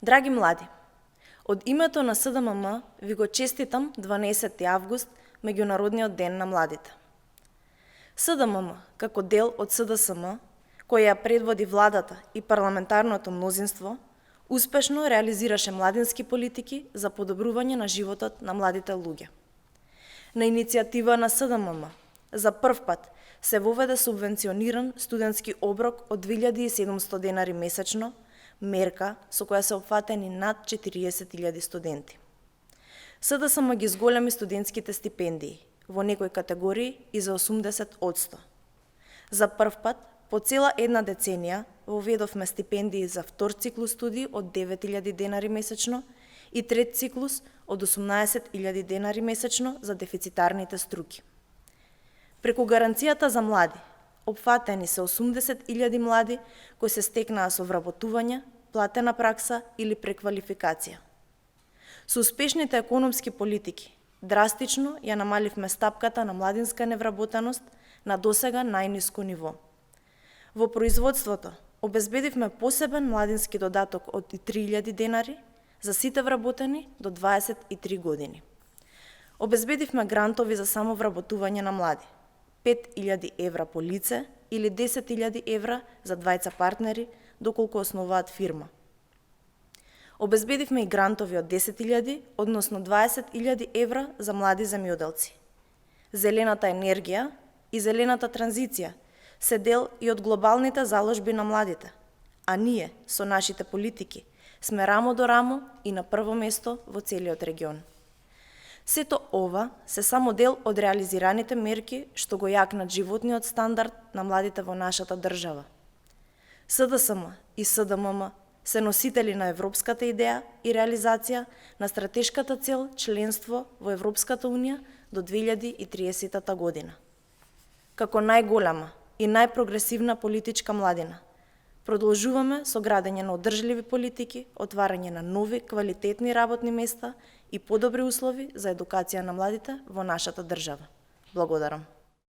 Драги млади, од името на СДММ ви го честитам 12 август, Меѓународниот ден на младите. СДММ, како дел од СДСМ, која ја предводи владата и парламентарното мнозинство, успешно реализираше младински политики за подобрување на животот на младите луѓе. На иницијатива на СДММ, за прв пат се воведе субвенциониран студентски оброк од 2700 денари месечно, мерка со која се опфатени над 40.000 студенти. СДСМ ги зголеми студентските стипендии, во некои категории и за 80%. За прв пат, по цела една деценија, воведовме стипендии за втор циклус студии од 9.000 денари месечно и трет циклус од 18.000 денари месечно за дефицитарните струки. Преку гаранцијата за млади, опфатени се 80.000 млади кои се стекнаа со вработување, платена пракса или преквалификација. Со успешните економски политики, драстично ја намаливме стапката на младинска невработеност на досега најниско ниво. Во производството обезбедивме посебен младински додаток од 3.000 денари за сите вработени до 23 години. Обезбедивме грантови за самовработување на млади, 5.000 евра по лице или 10.000 евра за двајца партнери доколку основаат фирма. Обезбедивме и грантови од 10.000, односно 20.000 евра за млади земјоделци. Зелената енергија и зелената транзиција се дел и од глобалните заложби на младите, а ние, со нашите политики, сме рамо до рамо и на прво место во целиот регион. Сето ова се само дел од реализираните мерки што го јакнат животниот стандард на младите во нашата држава. СДСМ и СДММ се носители на европската идеја и реализација на стратешката цел членство во Европската унија до 2030 година. Како најголема и најпрогресивна политичка младина, продолжуваме со градење на одржливи политики, отварање на нови, квалитетни работни места и подобри услови за едукација на младите во нашата држава. Благодарам.